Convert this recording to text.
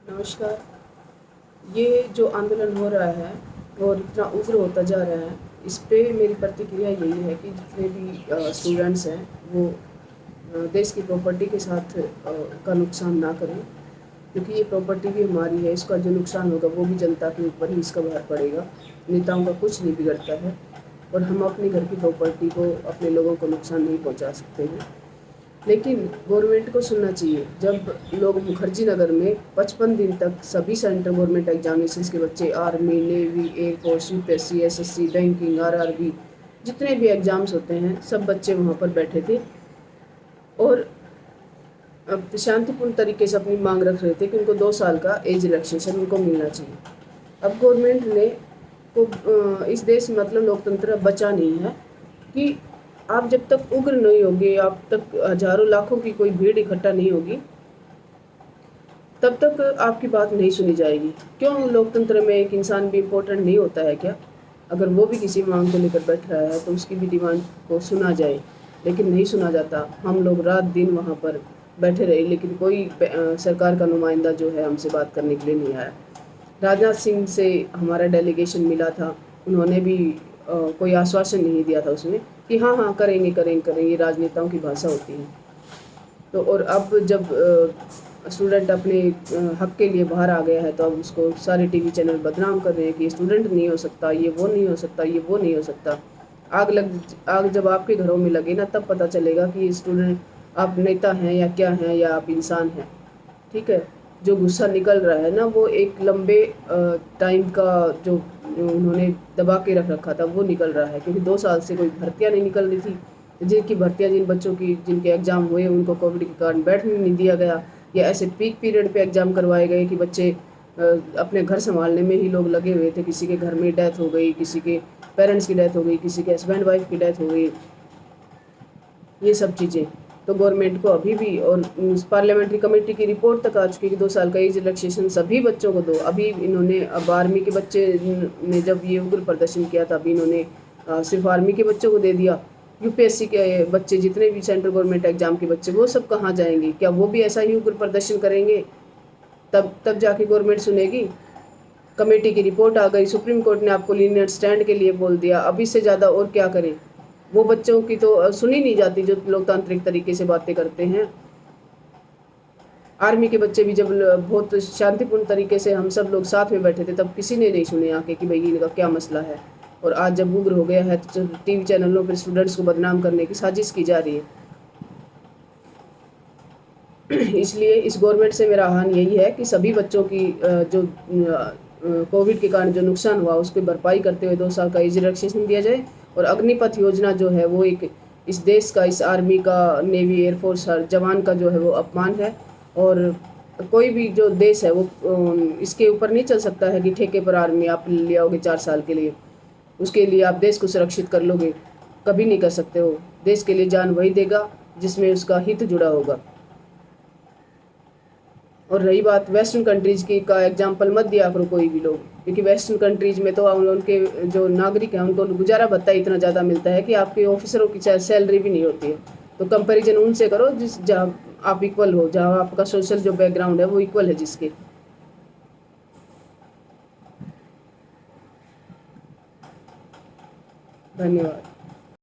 नमस्कार। ये जो आंदोलन हो रहा है और इतना उग्र होता जा रहा है, इस पे मेरी प्रतिक्रिया यही है कि जितने भी स्टूडेंट्स हैं वो देश की प्रॉपर्टी के साथ का नुकसान ना करें, क्योंकि ये प्रॉपर्टी भी हमारी है। इसका जो नुकसान होगा वो भी जनता के ऊपर ही इसका भार पड़ेगा। नेताओं का कुछ नहीं बिगड़ता है और हम अपने घर की प्रॉपर्टी को, अपने लोगों को नुकसान नहीं पहुंचा सकते हैं। लेकिन गवर्नमेंट को सुनना चाहिए। जब लोग मुखर्जी नगर में 55 दिन तक सभी सेंट्रल गवर्नमेंट एग्जामिनेशंस के बच्चे, army, navy, air force, UPSC, SSC, banking, RRB, जितने भी एग्ज़ाम्स होते हैं, सब बच्चे वहाँ पर बैठे थे और शांतिपूर्ण तरीके से अपनी मांग रख रहे थे कि उनको 2 साल का एज रिलैक्सेशन उनको मिलना चाहिए। अब गवर्नमेंट ने को इस देश में मतलब लोकतंत्र बचा नहीं है कि आप जब तक उग्र नहीं होगे, आप तक हजारों लाखों की कोई भीड़ इकट्ठा नहीं होगी, तब तक आपकी बात नहीं सुनी जाएगी। क्यों लोकतंत्र में एक इंसान भी इम्पोर्टेंट नहीं होता है क्या? अगर वो भी किसी मांग को लेकर बैठ रहा है तो उसकी भी डिमांड को सुना जाए, लेकिन नहीं सुना जाता। हम लोग रात दिन वहाँ पर बैठे रहे, लेकिन कोई सरकार का नुमाइंदा जो है हमसे बात करने के लिए नहीं आया। राजनाथ सिंह से हमारा डेलीगेशन मिला था, उन्होंने भी कोई आश्वासन नहीं दिया था उसमें कि हाँ हाँ करेंगे करेंगे करेंगे। ये राजनेताओं की भाषा होती है। तो और अब जब स्टूडेंट अपने हक के लिए बाहर आ गया है तो अब उसको सारे टीवी चैनल बदनाम कर रहे हैं कि ये स्टूडेंट नहीं हो सकता, ये वो नहीं हो सकता, ये वो नहीं हो सकता। आग जब आपके घरों में लगे ना, तब पता चलेगा कि स्टूडेंट आप नेता हैं या क्या हैं, या आप इंसान हैं। ठीक है, जो गुस्सा निकल रहा है ना, वो एक लंबे टाइम का जो उन्होंने दबा के रख रखा था वो निकल रहा है। क्योंकि 2 साल से कोई भर्तियाँ नहीं निकल रही थी। जिनकी भर्तियाँ, जिन बच्चों की जिनके एग्ज़ाम हुए, उनको कोविड के कारण बैठने नहीं दिया गया, या ऐसे पीक पीरियड पे एग्ज़ाम करवाए गए कि बच्चे अपने घर संभालने में ही लोग लगे हुए थे। किसी के घर में डेथ हो गई, किसी के पेरेंट्स की डेथ हो गई, किसी के हस्बैंड वाइफ की डेथ हो गई, ये सब चीज़ें। तो गवर्नमेंट को अभी भी, और पार्लियामेंट्री कमेटी की रिपोर्ट तक आ चुकी है कि 2 साल का एज रिलैक्सेशन सभी बच्चों को दो। अभी इन्होंने, अब आर्मी के बच्चे ने जब ये उग्र प्रदर्शन किया था, अभी इन्होंने सिर्फ आर्मी के बच्चों को दे दिया। यूपीएससी के बच्चे, जितने भी सेंट्रल गवर्नमेंट एग्जाम के बच्चे, वो सब कहाँ जाएंगे? क्या वो भी ऐसा ही उग्र प्रदर्शन करेंगे? तब जाके गवर्नमेंट सुनेगी। कमेटी की रिपोर्ट आ गई, सुप्रीम कोर्ट ने आपको लीनियर स्टैंड के लिए बोल दिया। अब इससे ज़्यादा और क्या करें? वो बच्चों की तो सुनी नहीं जाती जो लोकतांत्रिक तरीके से बातें करते हैं। आर्मी के बच्चे भी जब बहुत शांतिपूर्ण तरीके से हम सब लोग साथ में बैठे थे, तब किसी ने नहीं सुने आके कि भाई इनका क्या मसला है। और आज जब उग्र हो गया है तो टीवी चैनलों पर स्टूडेंट्स को बदनाम करने की साजिश की जा रही है। इसलिए इस गवर्नमेंट से मेरा आह्वान यही है कि सभी बच्चों की जो कोविड के कारण जो नुकसान हुआ उसकी भरपाई करते हुए 2 साल का एज रिलैक्सेशन दिया जाए। और अग्निपथ योजना जो है वो एक इस देश का, इस आर्मी का, नेवी, एयरफोर्स हर जवान का जो है वो अपमान है। और कोई भी जो देश है वो इसके ऊपर नहीं चल सकता है कि ठेके पर आर्मी आप ले आओगे 4 साल के लिए, उसके लिए आप देश को सुरक्षित कर लोगे। कभी नहीं कर सकते हो। देश के लिए जान वही देगा जिसमें उसका हित जुड़ा होगा। और रही बात वेस्टर्न कंट्रीज की, का एग्जाम्पल मत दिया करो कोई भी लोग, क्योंकि वेस्टर्न कंट्रीज में तो उनके जो नागरिक हैं उनको गुजारा भत्ता इतना ज़्यादा मिलता है कि आपके ऑफिसरों की सैलरी भी नहीं होती है। तो कंपैरिजन उनसे करो जहाँ आप इक्वल हो, जहाँ आपका सोशल जो बैकग्राउंड है वो इक्वल है जिसके। धन्यवाद।